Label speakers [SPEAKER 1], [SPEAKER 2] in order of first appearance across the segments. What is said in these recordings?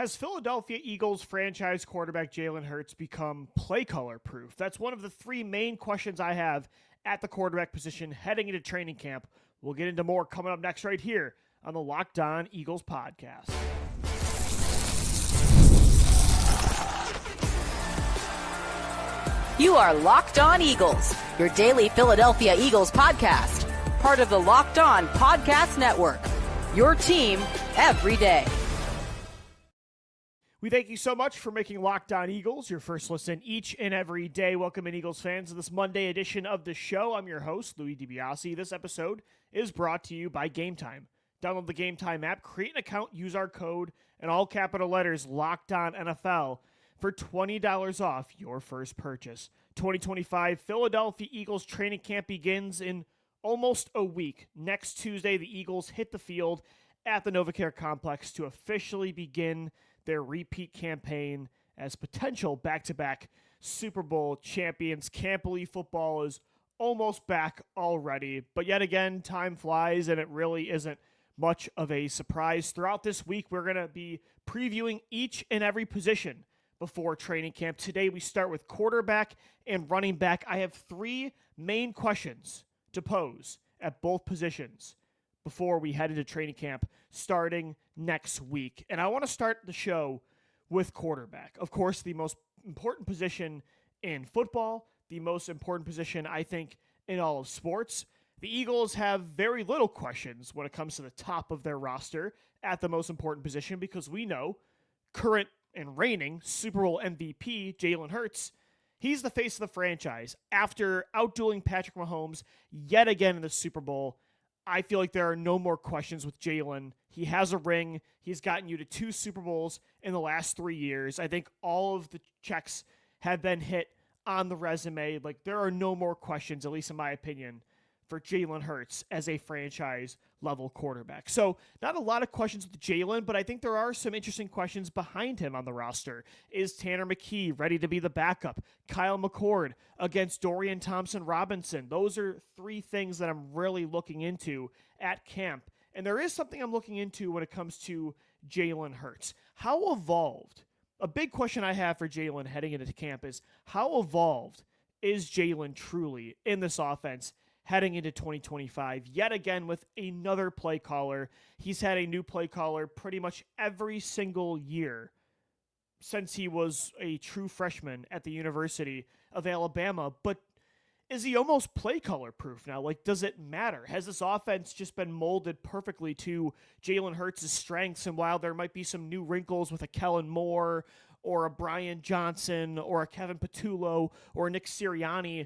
[SPEAKER 1] Has Philadelphia Eagles franchise quarterback Jalen Hurts become play caller proof? That's one of the three main questions I have at the quarterback position heading into training camp. We'll get into more coming up next right here on the Locked On Eagles podcast.
[SPEAKER 2] You are Locked On Eagles, your daily Philadelphia Eagles podcast, part of the Locked On Podcast Network, your team every day.
[SPEAKER 1] We thank you so much for making Locked On Eagles your first listen each and every day. Welcome in, Eagles fans, to this Monday edition of the show. I'm your host, Louis DiBiase. This episode is brought to you by Gametime. Download the Gametime app, create an account, use our code, in all capital letters, Locked On NFL, for $20 off your first purchase. 2025 Philadelphia Eagles training camp begins in almost a week. Next Tuesday, the Eagles hit the field at the NovaCare Complex to officially begin their repeat campaign as potential back-to-back Super Bowl champions. Can't believe football is almost back already, but yet again, time flies and it really isn't much of a surprise. Throughout this week, we're going to be previewing each and every position before training camp. Today, we start with quarterback and running back. I have three main questions to pose at both positions before we head into training camp starting next week. And I want to start the show with quarterback. Of course, the most important position in football, the most important position, I think, in all of sports. The Eagles have very little questions when it comes to the top of their roster at the most important position because we know current and reigning Super Bowl MVP Jalen Hurts, he's the face of the franchise. After outdueling Patrick Mahomes yet again in the Super Bowl, I feel like there are no more questions with Jalen. He has a ring. He's gotten you to 2 Super Bowls in the last 3 years. I think all of the checks have been hit on the resume. Like, there are no more questions, at least in my opinion, for Jalen Hurts as a franchise-level quarterback. So, not a lot of questions with Jalen, but I think there are some interesting questions behind him on the roster. Is Tanner McKee ready to be the backup? Kyle McCord against Dorian Thompson-Robinson. Those are three things that I'm really looking into at camp. And there is something I'm looking into when it comes to Jalen Hurts. How evolved? A big question I have for Jalen heading into camp is, how evolved is Jalen truly in this offense heading into 2025, yet again with another play caller? He's had a new play caller pretty much every single year since he was a true freshman at the University of Alabama. But is he almost play caller proof now? Like, does it matter? Has this offense just been molded perfectly to Jalen Hurts' strengths? And while there might be some new wrinkles with a Kellen Moore or a Brian Johnson or a Kevin Patullo or Nick Sirianni,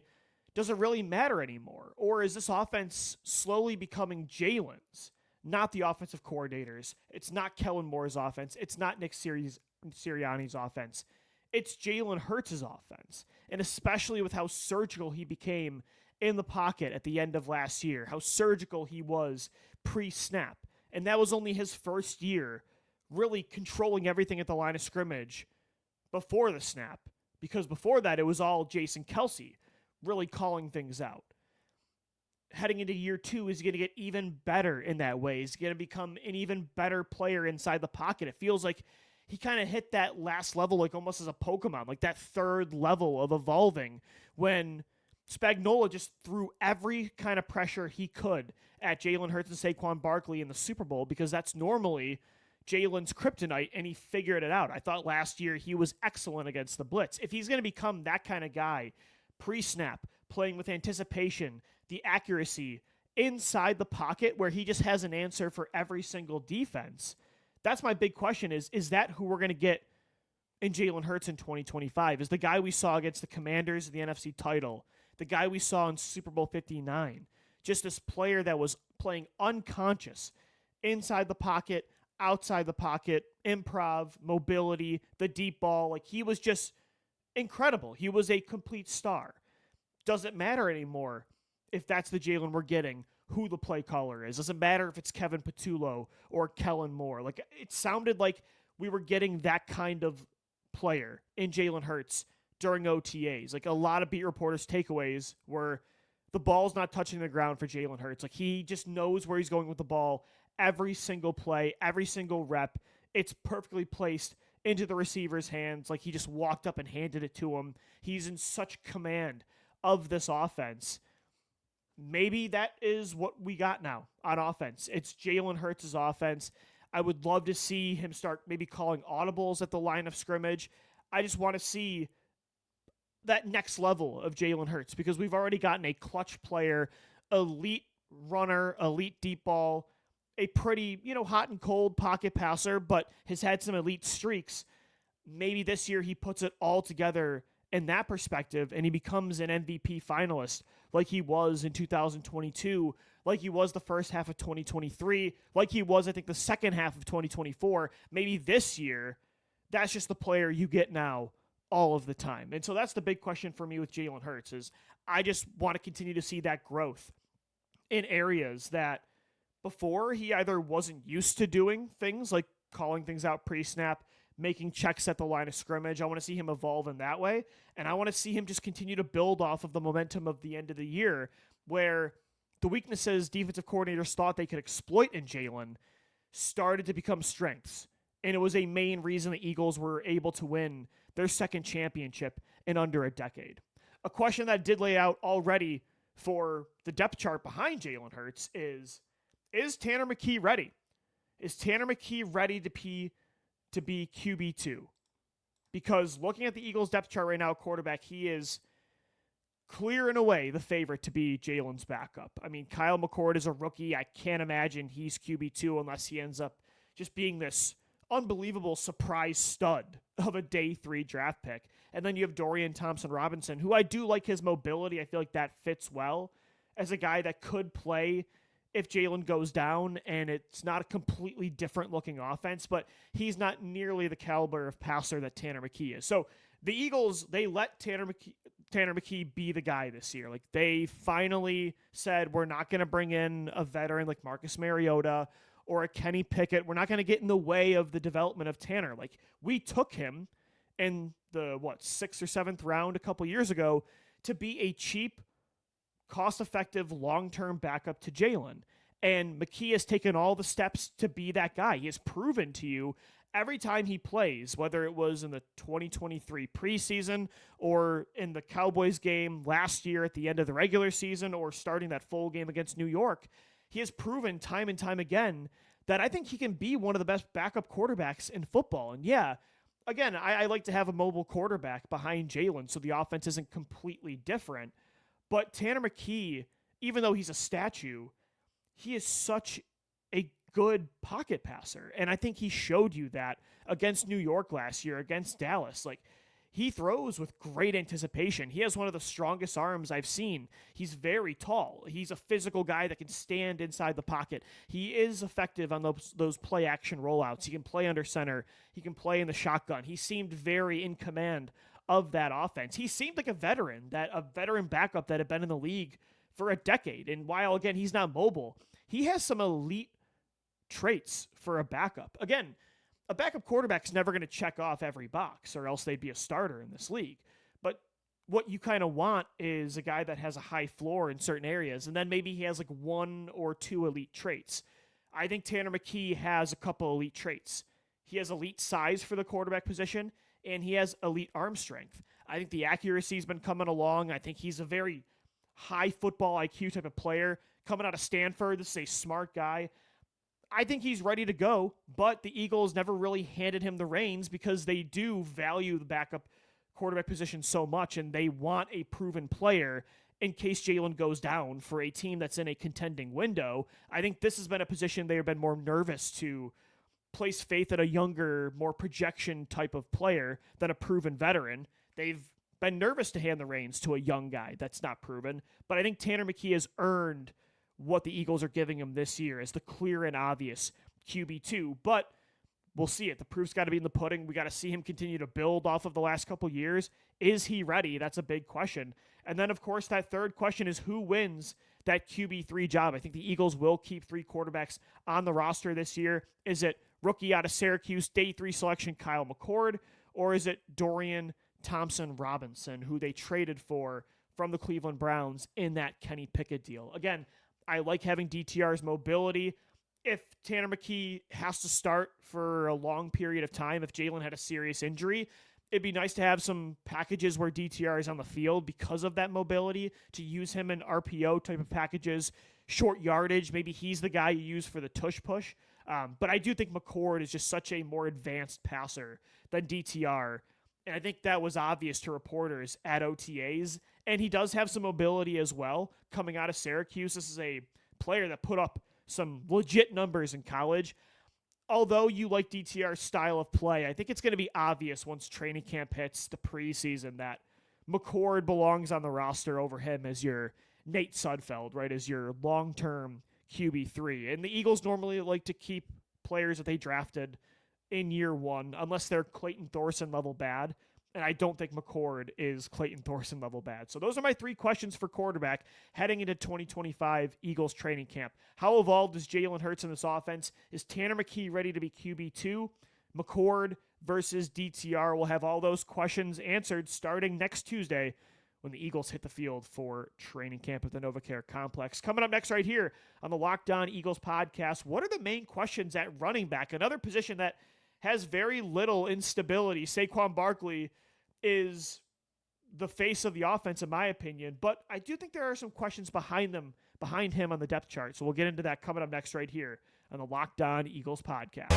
[SPEAKER 1] does it really matter anymore? Or is this offense slowly becoming Jalen's, not the offensive coordinators? It's not Kellen Moore's offense. It's not Nick Sirianni's offense. It's Jalen Hurts' offense. And especially with how surgical he became in the pocket at the end of last year, how surgical he was pre-snap. And that was only his first year really controlling everything at the line of scrimmage before the snap. Because before that, it was all Jason Kelce really calling things out. Heading into year 2, is he going to get even better in that way? Is he going to become an even better player inside the pocket? It feels like he kind of hit that last level, like almost as a Pokemon, like that third level of evolving when Spagnuolo just threw every kind of pressure he could at Jalen Hurts and Saquon Barkley in the Super Bowl, because that's normally Jalen's kryptonite, and he figured it out. I thought last year he was excellent against the blitz. If he's going to become that kind of guy, pre-snap, playing with anticipation, the accuracy inside the pocket where he just has an answer for every single defense, that's my big question is that who we're going to get in Jalen Hurts in 2025? Is the guy we saw against the Commanders in the NFC title, the guy we saw in Super Bowl 59, just this player that was playing unconscious inside the pocket, outside the pocket, improv, mobility, the deep ball. Like, he was just incredible. He was a complete star. Doesn't matter anymore if that's the Jalen we're getting, who the play caller is. Doesn't matter if it's Kevin Patullo or Kellen Moore. Like, it sounded like we were getting that kind of player in Jalen Hurts during OTAs. Like, a lot of beat reporters' takeaways were the ball's not touching the ground for Jalen Hurts. Like, he just knows where he's going with the ball every single play, every single rep. It's perfectly placed into the receiver's hands like he just walked up and handed it to him. He's in such command of this offense. Maybe that is what we got now on offense. It's Jalen Hurts' offense. I would love to see him start maybe calling audibles at the line of scrimmage. I just want to see that next level of Jalen Hurts because we've already gotten a clutch player, elite runner, elite deep ball, a pretty, hot and cold pocket passer, but has had some elite streaks. Maybe this year he puts it all together in that perspective and he becomes an MVP finalist like he was in 2022, like he was the first half of 2023, like he was, I think, the second half of 2024. Maybe this year, that's just the player you get now all of the time. And so that's the big question for me with Jalen Hurts is I just want to continue to see that growth in areas that before he either wasn't used to doing things like calling things out pre-snap, making checks at the line of scrimmage. I want to see him evolve in that way. And I want to see him just continue to build off of the momentum of the end of the year where the weaknesses defensive coordinators thought they could exploit in Jalen started to become strengths. And it was a main reason the Eagles were able to win their second championship in under a decade. A question that I did lay out already for the depth chart behind Jalen Hurts is Tanner McKee ready? Is Tanner McKee ready to be QB2? Because looking at the Eagles depth chart right now, quarterback, he is clear in a way the favorite to be Jalen's backup. I mean, Kyle McCord is a rookie. I can't imagine he's QB2 unless he ends up just being this unbelievable surprise stud of a day 3 draft pick. And then you have Dorian Thompson-Robinson, who I do like his mobility. I feel like that fits well as a guy that could play if Jalen goes down, and it's not a completely different looking offense, but he's not nearly the caliber of passer that Tanner McKee is. So the Eagles, they let Tanner McKee be the guy this year. Like they finally said, we're not going to bring in a veteran like Marcus Mariota or a Kenny Pickett. We're not going to get in the way of the development of Tanner. Like we took him in the 6th or 7th round a couple years ago to be a cheap, cost-effective, long-term backup to Jalen. And McKee has taken all the steps to be that guy. He has proven to you every time he plays, whether it was in the 2023 preseason or in the Cowboys game last year at the end of the regular season or starting that full game against New York, he has proven time and time again that I think he can be one of the best backup quarterbacks in football. And yeah, again, I like to have a mobile quarterback behind Jalen so the offense isn't completely different. But Tanner McKee, even though he's a statue, he is such a good pocket passer. And I think he showed you that against New York last year, against Dallas. Like, he throws with great anticipation. He has one of the strongest arms I've seen. He's very tall. He's a physical guy that can stand inside the pocket. He is effective on those play-action rollouts. He can play under center. He can play in the shotgun. He seemed very in command of that offense. He seemed like a veteran backup that had been in the league for a decade. And while, again, he's not mobile, he has some elite traits for a backup. Again, a backup quarterback's never going to check off every box or else they'd be a starter in this league. But what you kind of want is a guy that has a high floor in certain areas, and then maybe he has like 1 or 2 elite traits. I think Tanner McKee has a couple elite traits. He has elite size for the quarterback position, and he has elite arm strength. I think the accuracy's been coming along. I think he's a very high football IQ type of player. Coming out of Stanford, this is a smart guy. I think he's ready to go, but the Eagles never really handed him the reins because they do value the backup quarterback position so much, and they want a proven player in case Jalen goes down for a team that's in a contending window. I think this has been a position they have been more nervous to place faith in a younger, more projection type of player than a proven veteran. They've been nervous to hand the reins to a young guy that's not proven, but I think Tanner McKee has earned what the Eagles are giving him this year as the clear and obvious QB2, but we'll see it. The proof's got to be in the pudding. We got to see him continue to build off of the last couple years. Is he ready? That's a big question. And then, of course, that third question is who wins that QB3 job? I think the Eagles will keep 3 quarterbacks on the roster this year. Is it rookie out of Syracuse, day 3 selection Kyle McCord, or is it Dorian Thompson-Robinson, who they traded for from the Cleveland Browns in that Kenny Pickett deal? Again, I like having DTR's mobility. if Tanner McKee has to start for a long period of time, if Jalen had a serious injury, it'd be nice to have some packages where DTR is on the field because of that mobility, to use him in RPO type of packages, short yardage. Maybe he's the guy you use for the tush push. But I do think McCord is just such a more advanced passer than DTR. And I think that was obvious to reporters at OTAs. And he does have some mobility as well coming out of Syracuse. This is a player that put up some legit numbers in college. Although you like DTR's style of play, I think it's going to be obvious once training camp hits the preseason that McCord belongs on the roster over him as your Nate Sudfeld, right, as your long-term QB3. And the Eagles normally like to keep players that they drafted in year one, unless they're Clayton Thorson level bad. And I don't think McCord is Clayton Thorson level bad. So those are my 3 questions for quarterback heading into 2025 Eagles training camp. How evolved is Jalen Hurts in this offense? Is Tanner McKee ready to be QB2? McCord versus DTR. We'll have all those questions answered starting next Tuesday when the Eagles hit the field for training camp at the NovaCare Complex. Coming up next right here on the Locked On Eagles podcast, what are the main questions at running back? Another position that has very little instability. Saquon Barkley is the face of the offense, in my opinion, but I do think there are some questions behind him on the depth chart. So we'll get into that coming up next right here on the Locked On Eagles podcast.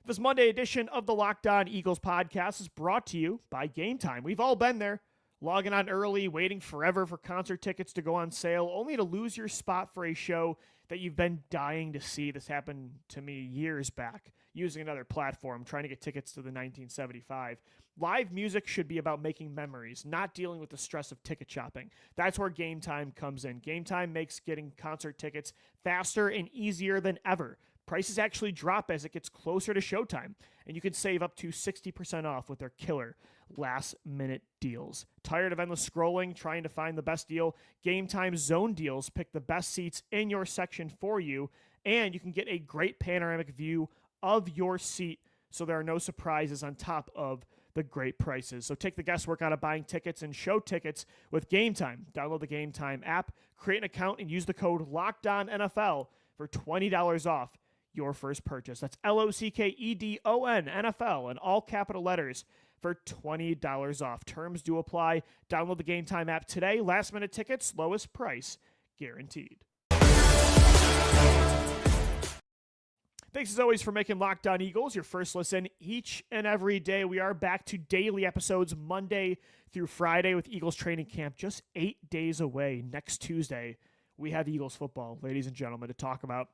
[SPEAKER 1] This Monday edition of the Locked On Eagles podcast is brought to you by Gametime. We've all been there, logging on early, waiting forever for concert tickets to go on sale, only to lose your spot for a show that you've been dying to see. This happened to me years back, using another platform, trying to get tickets to the 1975. Live music should be about making memories, not dealing with the stress of ticket shopping. That's where Gametime comes in. Gametime makes getting concert tickets faster and easier than ever. Prices actually drop as it gets closer to showtime, and you can save up to 60% off with their killer last-minute deals. Tired of endless scrolling, trying to find the best deal? Gametime Zone Deals pick the best seats in your section for you, and you can get a great panoramic view of your seat, so there are no surprises on top of the great prices. So take the guesswork out of buying tickets and show tickets with Gametime. Download the Gametime app, create an account, and use the code LOCKEDONNFL for $20 off your first purchase. That's LOCKEDON NFL in all capital letters for $20 off. Terms do apply. Download the Gametime app today. Last minute tickets, lowest price guaranteed. Thanks as always for making Locked On Eagles your first listen each and every day. We are back to daily episodes Monday through Friday with Eagles training camp just 8 days away. Next Tuesday, we have Eagles football, ladies and gentlemen, to talk about.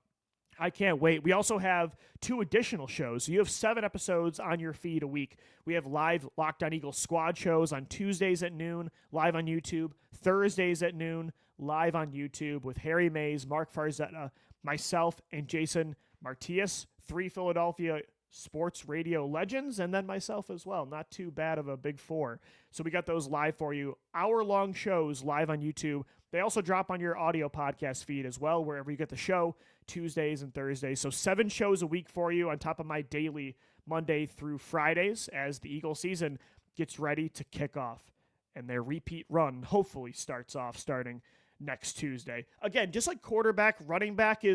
[SPEAKER 1] I can't wait. We also have 2 additional shows. So you have 7 episodes on your feed a week. We have live Locked On Eagles squad shows on Tuesdays at noon, live on YouTube. Thursdays at noon, live on YouTube with Harry Mays, Mark Farzetta, myself, and Jason Martius. 3 Philadelphia sports radio legends, and then myself as well. Not too bad of a big 4. So we got those live for you. Hour-long shows live on YouTube. They also drop on your audio podcast feed as well, wherever you get the show, Tuesdays and Thursdays. So 7 shows a week for you on top of my daily Monday through Fridays as the Eagle season gets ready to kick off. And their repeat run hopefully starting next Tuesday. Again, just like quarterback, running back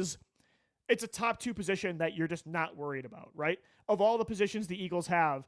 [SPEAKER 1] it's a top 2 position that you're just not worried about, right? Of all the positions the Eagles have,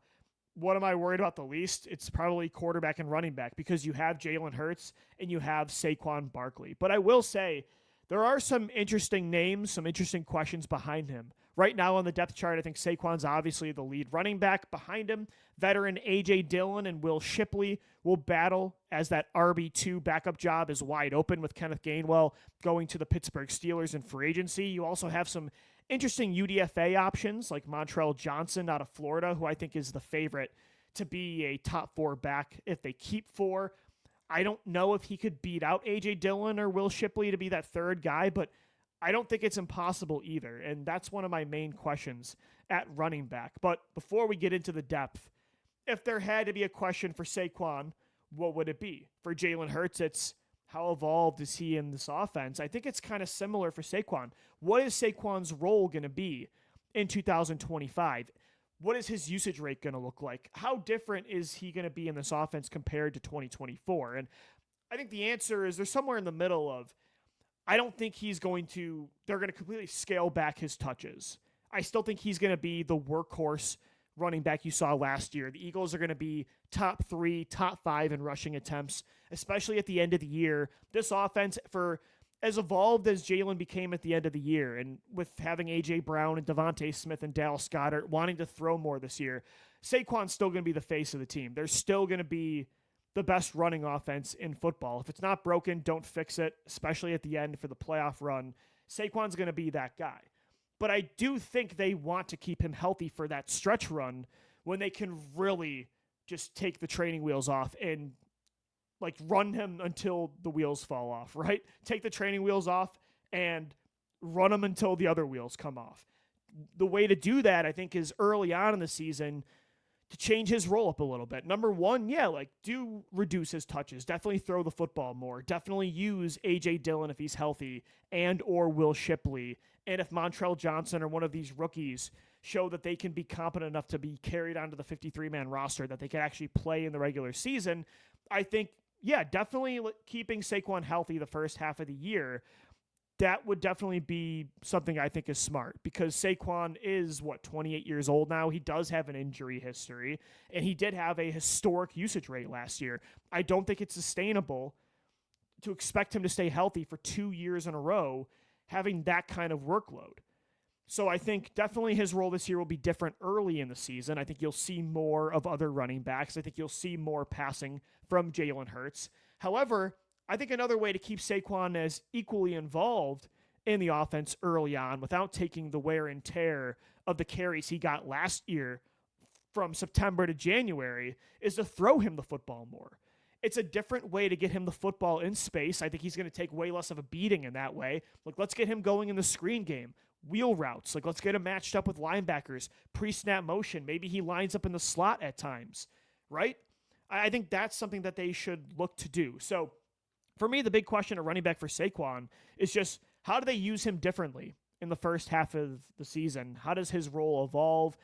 [SPEAKER 1] what am I worried about the least? It's probably quarterback and running back because you have Jalen Hurts and you have Saquon Barkley. But I will say there are some interesting names, some interesting questions behind him. Right now on the depth chart, I think Saquon's obviously the lead running back. Behind him, veteran A.J. Dillon and Will Shipley will battle as that RB2 backup job is wide open with Kenneth Gainwell going to the Pittsburgh Steelers in free agency. You also have some interesting UDFA options like Montrell Johnson out of Florida, who I think is the favorite to be a top 4 back if they keep 4. I don't know if he could beat out A.J. Dillon or Will Shipley to be that 3rd guy, but I don't think it's impossible either, and that's one of my main questions at running back. But before we get into the depth, if there had to be a question for Saquon, what would it be? For Jalen Hurts, it's how evolved is he in this offense? I think it's kind of similar for Saquon. What is Saquon's role going to be in 2025? What is his usage rate going to look like? How different is he going to be in this offense compared to 2024? And I think the answer is they're somewhere in the middle of, I don't think they're going to completely scale back his touches. I still think he's going to be the workhorse running back you saw last year. The Eagles are going to be top 3, top 5 in rushing attempts, especially at the end of the year. This offense, for as evolved as Jalen became at the end of the year, and with having A.J. Brown and Devontae Smith and Dallas Goedert wanting to throw more this year, Saquon's still going to be the face of the team. They're still going to be the best running offense in football. If it's not broken, don't fix it, especially at the end for the playoff run. Saquon's going to be that guy. But I do think they want to keep him healthy for that stretch run when they can really just take the training wheels off and like run him until the wheels fall off, right? Take the training wheels off and run him until the other wheels come off. The way to do that, I think, is early on in the season to change his role up a little bit. Number one, do reduce his touches. Definitely throw the football more. Definitely use A.J. Dillon if he's healthy and or Will Shipley. And if Montrell Johnson or one of these rookies show that they can be competent enough to be carried onto the 53-man roster, that they can actually play in the regular season, I think, definitely keeping Saquon healthy the first half of the year, that would definitely be something I think is smart, because Saquon is, 28 years old now. He does have an injury history, and he did have a historic usage rate last year. I don't think it's sustainable to expect him to stay healthy for 2 years in a row, having that kind of workload. So I think definitely his role this year will be different early in the season. I think you'll see more of other running backs. I think you'll see more passing from Jalen Hurts. However, I think another way to keep Saquon as equally involved in the offense early on without taking the wear and tear of the carries he got last year from September to January is to throw him the football more. It's a different way to get him the football in space. I think he's going to take way less of a beating in that way. Let's get him going in the screen game, wheel routes. Let's get him matched up with linebackers, pre-snap motion. Maybe he lines up in the slot at times, right? I think that's something that they should look to do. So for me, the big question at running back for Saquon is just how do they use him differently in the first half of the season? How does his role evolve?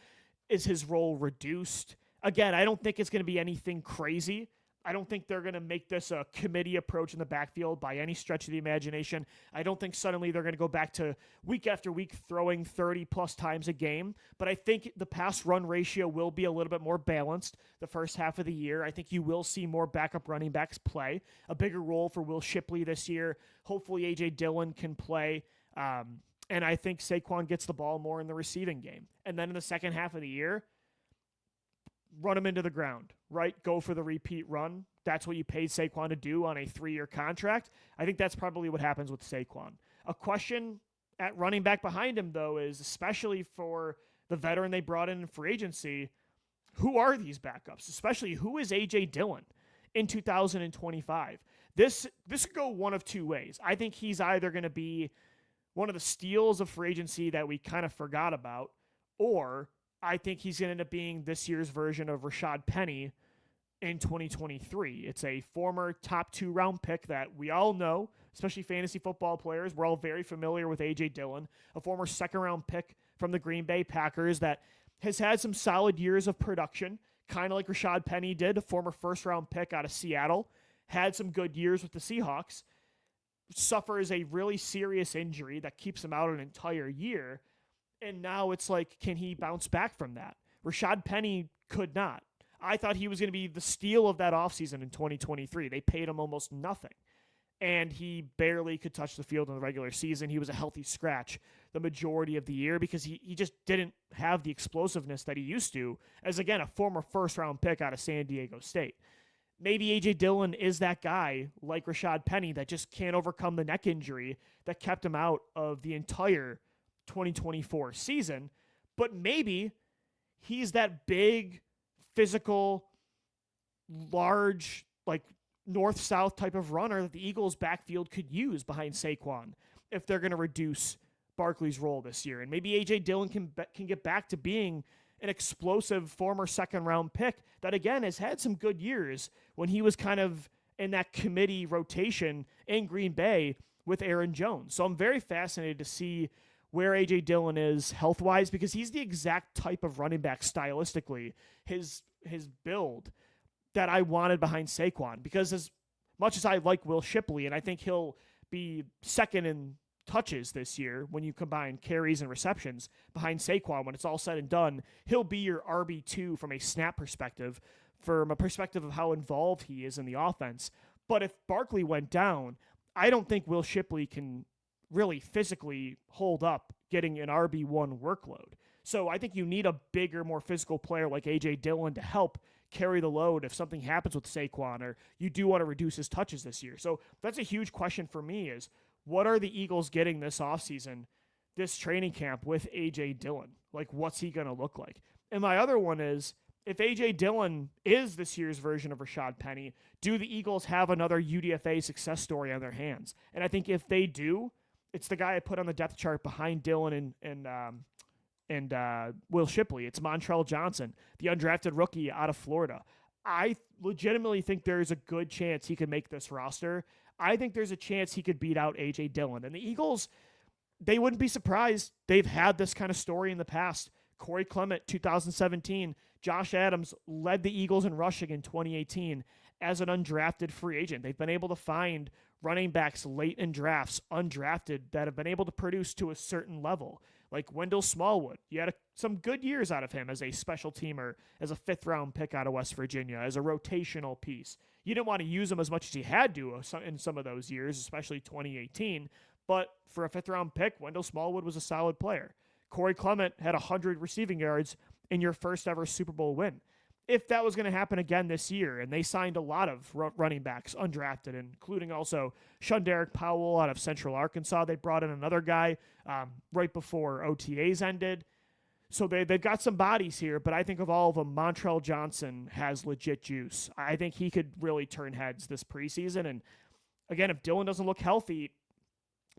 [SPEAKER 1] Is his role reduced? Again, I don't think it's going to be anything crazy. I don't think they're going to make this a committee approach in the backfield by any stretch of the imagination. I don't think suddenly they're going to go back to week after week throwing 30-plus times a game. But I think the pass-run ratio will be a little bit more balanced the first half of the year. I think you will see more backup running backs play, a bigger role for Will Shipley this year. Hopefully A.J. Dillon can play. And I think Saquon gets the ball more in the receiving game. And then in the second half of the year, run him into the ground, right? Go for the repeat run. That's what you paid Saquon to do on a 3-year contract. I think that's probably what happens with Saquon. A question at running back behind him, though, is especially for the veteran they brought in free agency, who are these backups? Especially who is A.J. Dillon in 2025? This could go one of two ways. I think he's either going to be one of the steals of free agency that we kind of forgot about, or I think he's going to end up being this year's version of Rashad Penny in 2023. It's a former top 2 round pick that we all know, especially fantasy football players. We're all very familiar with A.J. Dillon, a former 2nd round pick from the Green Bay Packers that has had some solid years of production, kind of like Rashad Penny did, a former 1st round pick out of Seattle, had some good years with the Seahawks, suffers a really serious injury that keeps him out an entire year. And now it's like, can he bounce back from that? Rashad Penny could not. I thought he was going to be the steal of that offseason in 2023. They paid him almost nothing. And he barely could touch the field in the regular season. He was a healthy scratch the majority of the year because he just didn't have the explosiveness that he used to as, again, a former 1st round pick out of San Diego State. Maybe A.J. Dillon is that guy like Rashad Penny that just can't overcome the neck injury that kept him out of the entire 2024 season, but maybe he's that big, physical, large, like north-south type of runner that the Eagles' backfield could use behind Saquon if they're going to reduce Barkley's role this year. And maybe A.J. Dillon can get back to being an explosive former 2nd round pick that, again, has had some good years when he was kind of in that committee rotation in Green Bay with Aaron Jones. So I'm very fascinated to see where A.J. Dillon is health-wise, because he's the exact type of running back stylistically, his build, that I wanted behind Saquon. Because as much as I like Will Shipley, and I think he'll be second in touches this year when you combine carries and receptions behind Saquon. When it's all said and done, he'll be your RB2 from a snap perspective, from a perspective of how involved he is in the offense. But if Barkley went down, I don't think Will Shipley can really physically hold up getting an RB1 workload. So I think you need a bigger, more physical player like A.J. Dillon to help carry the load if something happens with Saquon, or you do want to reduce his touches this year. So that's a huge question for me, is what are the Eagles getting this offseason, this training camp with A.J. Dillon? Like, what's he going to look like? And my other one is, if A.J. Dillon is this year's version of Rashad Penny, do the Eagles have another UDFA success story on their hands? And I think if they do, it's the guy I put on the depth chart behind Dillon and Will Shipley. It's Montrell Johnson, the undrafted rookie out of Florida. I legitimately think there's a good chance he could make this roster. I think there's a chance he could beat out A.J. Dillon. And the Eagles, they wouldn't be surprised. They've had this kind of story in the past. Corey Clement, 2017. Josh Adams led the Eagles in rushing in 2018 as an undrafted free agent. They've been able to find running backs late in drafts, undrafted, that have been able to produce to a certain level. Like Wendell Smallwood. You had some good years out of him as a special teamer, as a fifth-round pick out of West Virginia, as a rotational piece. You didn't want to use him as much as he had to in some of those years, especially 2018. But for a fifth-round pick, Wendell Smallwood was a solid player. Corey Clement had 100 receiving yards in your first-ever Super Bowl win. If that was going to happen again this year, and they signed a lot of running backs undrafted, including also Shunderick Powell out of Central Arkansas. They brought in another guy right before OTAs ended. So they've got some bodies here, but I think of all of them, Montrell Johnson has legit juice. I think he could really turn heads this preseason. And again, if Dillon doesn't look healthy,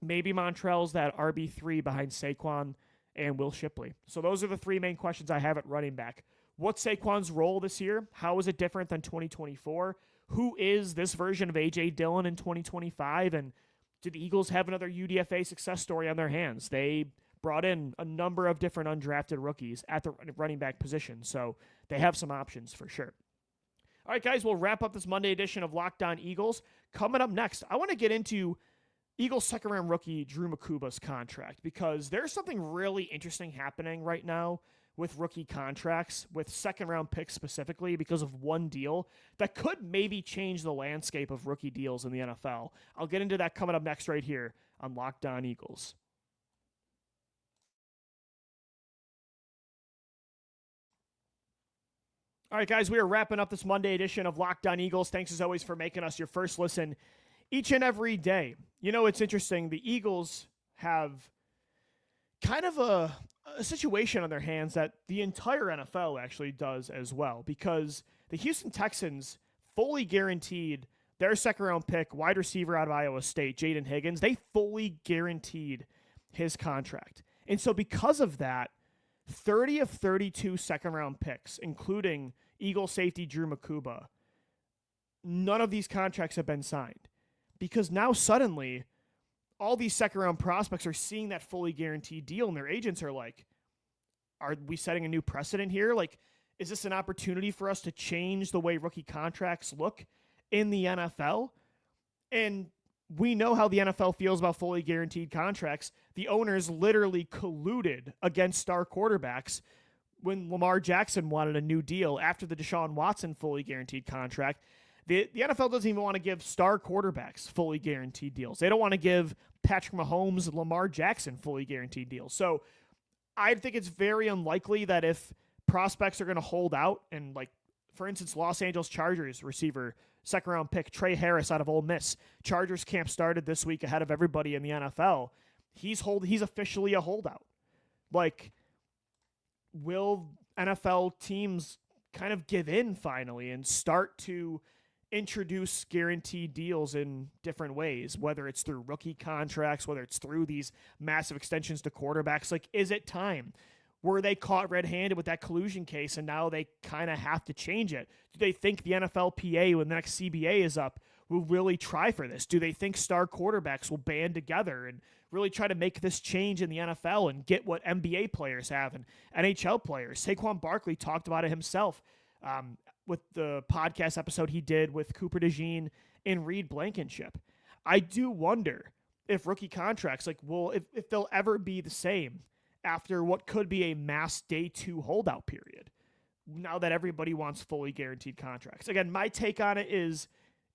[SPEAKER 1] maybe Montrell's that RB3 behind Saquon and Will Shipley. So those are the three main questions I have at running back. What's Saquon's role this year? How is it different than 2024? Who is this version of A.J. Dillon in 2025? And do the Eagles have another UDFA success story on their hands? They brought in a number of different undrafted rookies at the running back position, so they have some options for sure. All right, guys, we'll wrap up this Monday edition of Locked On Eagles. Coming up next, I want to get into Eagles second-round rookie Drew Mukuba's contract, because there's something really interesting happening right now with rookie contracts, with second-round picks specifically, because of one deal that could maybe change the landscape of rookie deals in the NFL. I'll get into that coming up next right here on Locked On Eagles. All right, guys, we are wrapping up this Monday edition of Locked On Eagles. Thanks, as always, for making us your first listen each and every day. You know, it's interesting. The Eagles have kind of a situation on their hands that the entire NFL actually does as well, because the Houston Texans fully guaranteed their second-round pick, wide receiver out of Iowa State, Jaden Higgins. They fully guaranteed his contract. And so because of that, 30 of 32 second-round picks, including Eagle safety Drew Mukuba, none of these contracts have been signed. Because now suddenly, all these second-round prospects are seeing that fully guaranteed deal, and their agents are like, are we setting a new precedent here? Like, is this an opportunity for us to change the way rookie contracts look in the NFL? And we know how the NFL feels about fully guaranteed contracts. The owners literally colluded against star quarterbacks when Lamar Jackson wanted a new deal after the Deshaun Watson fully guaranteed contract. The NFL doesn't even want to give star quarterbacks fully guaranteed deals. They don't want to give Patrick Mahomes and Lamar Jackson fully guaranteed deals. So I think it's very unlikely that if prospects are going to hold out, and like, for instance, Los Angeles Chargers receiver, second-round pick Trey Harris out of Ole Miss. Chargers camp started this week ahead of everybody in the NFL. He's officially a holdout. Like, will NFL teams kind of give in finally and start to introduce guaranteed deals in different ways, whether it's through rookie contracts, whether it's through these massive extensions to quarterbacks? Like, is it time? Were they caught red-handed with that collusion case, and now they kind of have to change it? Do they think the NFLPA, when the next CBA is up, will really try for this? Do they think star quarterbacks will band together and really try to make this change in the NFL and get what NBA players have and NHL players? Saquon Barkley talked about it himself with the podcast episode he did with Cooper DeJean and Reed Blankenship. I do wonder if rookie contracts, if they'll ever be the same after what could be a mass day 2 holdout period, now that everybody wants fully guaranteed contracts. Again, my take on it is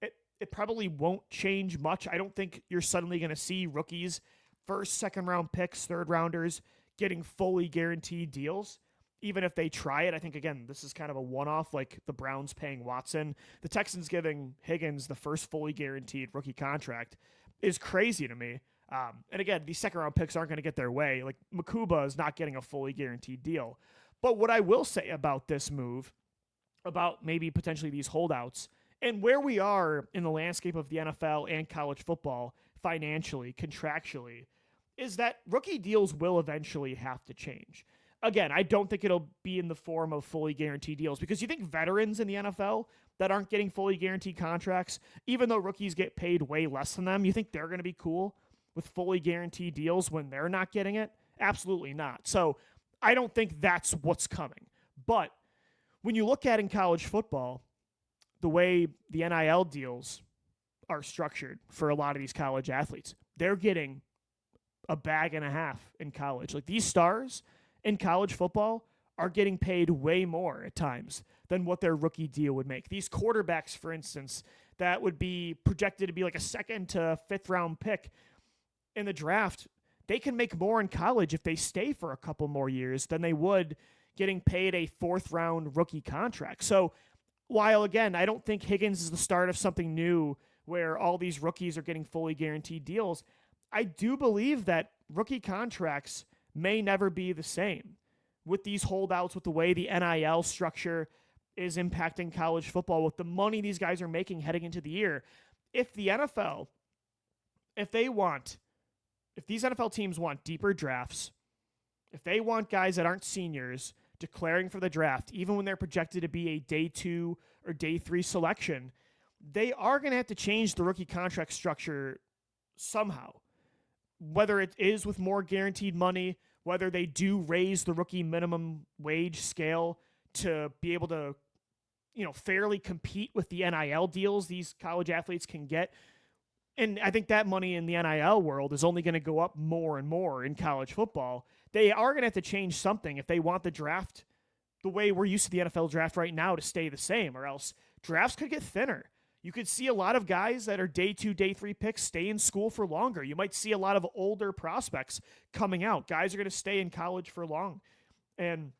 [SPEAKER 1] it probably won't change much. I don't think you're suddenly going to see rookies, first, second round picks, third rounders getting fully guaranteed deals. Even if they try it, I think, again, this is kind of a one-off, like the Browns paying Watson. The Texans giving Higgins the first fully guaranteed rookie contract is crazy to me. And again, these second-round picks aren't going to get their way. Like, Mukuba is not getting a fully guaranteed deal. But what I will say about this move, about maybe potentially these holdouts, and where we are in the landscape of the NFL and college football financially, contractually, is that rookie deals will eventually have to change. Again, I don't think it'll be in the form of fully guaranteed deals, because you think veterans in the NFL that aren't getting fully guaranteed contracts, even though rookies get paid way less than them, you think they're going to be cool with fully guaranteed deals when they're not getting it? Absolutely not. So I don't think that's what's coming. But when you look at in college football, the way the NIL deals are structured for a lot of these college athletes, they're getting a bag and a half in college. Like, these stars in college football are getting paid way more at times than what their rookie deal would make. These quarterbacks, for instance, that would be projected to be like a second to fifth round pick in the draft, they can make more in college if they stay for a couple more years than they would getting paid a fourth round rookie contract. So while, again, I don't think Higgins is the start of something new where all these rookies are getting fully guaranteed deals, I do believe that rookie contracts may never be the same with these holdouts, with the way the NIL structure is impacting college football, with the money these guys are making heading into the year. If the NFL, if these NFL teams want deeper drafts, if they want guys that aren't seniors declaring for the draft, even when they're projected to be a day 2 or day 3 selection, they are going to have to change the rookie contract structure somehow. Whether it is with more guaranteed money, whether they do raise the rookie minimum wage scale to be able to, fairly compete with the NIL deals these college athletes can get. And I think that money in the NIL world is only going to go up more and more in college football. They are going to have to change something if they want the draft the way we're used to the NFL draft right now to stay the same, or else drafts could get thinner. You could see a lot of guys that are day 2, day 3 picks stay in school for longer. You might see a lot of older prospects coming out. Guys are going to stay in college for long. And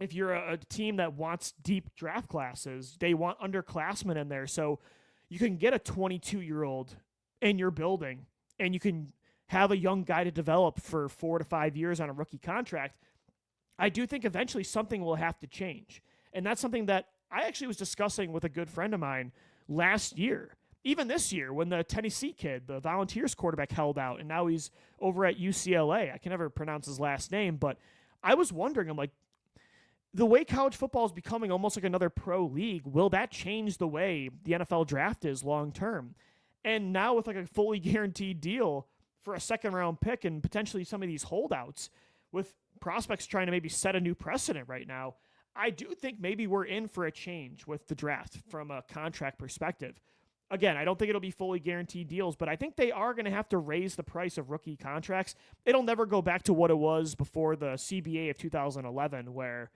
[SPEAKER 1] if you're a team that wants deep draft classes, they want underclassmen in there. So you can get a 22-year-old in your building, and you can have a young guy to develop for 4 to 5 years on a rookie contract. I do think eventually something will have to change. And that's something that I actually was discussing with a good friend of mine last year, even this year, when the Tennessee kid, the Volunteers quarterback, held out, and now he's over at UCLA. I can never pronounce his last name, but I was wondering, I'm like, the way college football is becoming almost like another pro league, will that change the way the NFL draft is long term? And now with like a fully guaranteed deal for a second round pick and potentially some of these holdouts, with prospects trying to maybe set a new precedent right now, I do think maybe we're in for a change with the draft from a contract perspective. Again, I don't think it'll be fully guaranteed deals, but I think they are going to have to raise the price of rookie contracts. It'll never go back to what it was before the CBA of 2011, where,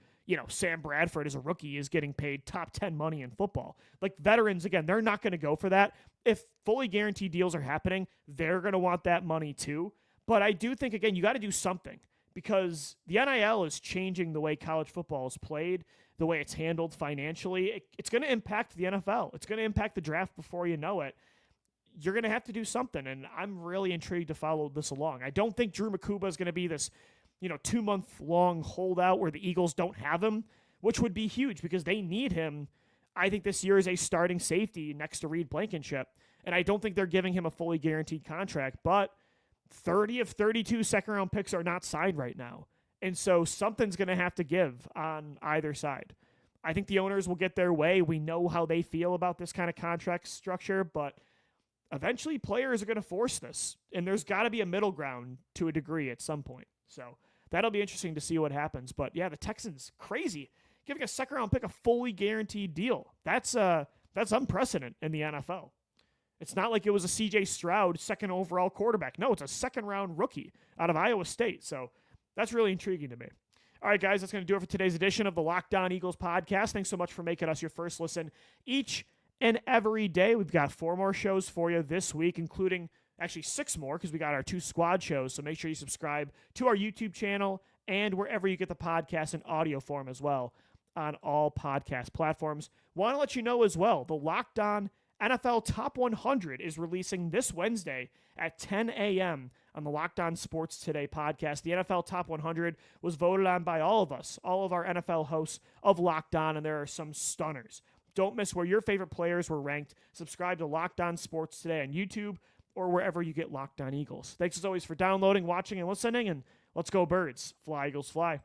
[SPEAKER 1] Sam Bradford as a rookie is getting paid top 10 money in football. Like, veterans, again, they're not going to go for that. If fully guaranteed deals are happening, they're going to want that money too. But I do think, again, you got to do something, because the NIL is changing the way college football is played, the way it's handled financially. It's going to impact the NFL. It's going to impact the draft before you know it. You're going to have to do something, and I'm really intrigued to follow this along. I don't think Drew Mukuba is going to be this 2-month-long holdout where the Eagles don't have him, which would be huge because they need him. I think this year is a starting safety next to Reed Blankenship, and I don't think they're giving him a fully guaranteed contract, but 30 of 32 second-round picks are not signed right now. And so something's going to have to give on either side. I think the owners will get their way. We know how they feel about this kind of contract structure, but eventually players are going to force this. And there's got to be a middle ground to a degree at some point. So that'll be interesting to see what happens. But yeah, the Texans, crazy. Giving a second-round pick a fully guaranteed deal. That's unprecedented in the NFL. It's not like it was a C.J. Stroud second overall quarterback. No, it's a second-round rookie out of Iowa State. So that's really intriguing to me. All right, guys, that's going to do it for today's edition of the Locked On Eagles podcast. Thanks so much for making us your first listen each and every day. We've got 4 more shows for you this week, including actually 6 more because we got our 2 squad shows. So make sure you subscribe to our YouTube channel and wherever you get the podcast in audio form as well on all podcast platforms. Want to let you know as well, the Locked On NFL Top 100 is releasing this Wednesday at 10 a.m. on the Locked On Sports Today podcast. The NFL Top 100 was voted on by all of us, all of our NFL hosts of Locked On, and there are some stunners. Don't miss where your favorite players were ranked. Subscribe to Locked On Sports Today on YouTube or wherever you get Locked On Eagles. Thanks as always for downloading, watching, and listening, and let's go Birds. Fly, Eagles, fly.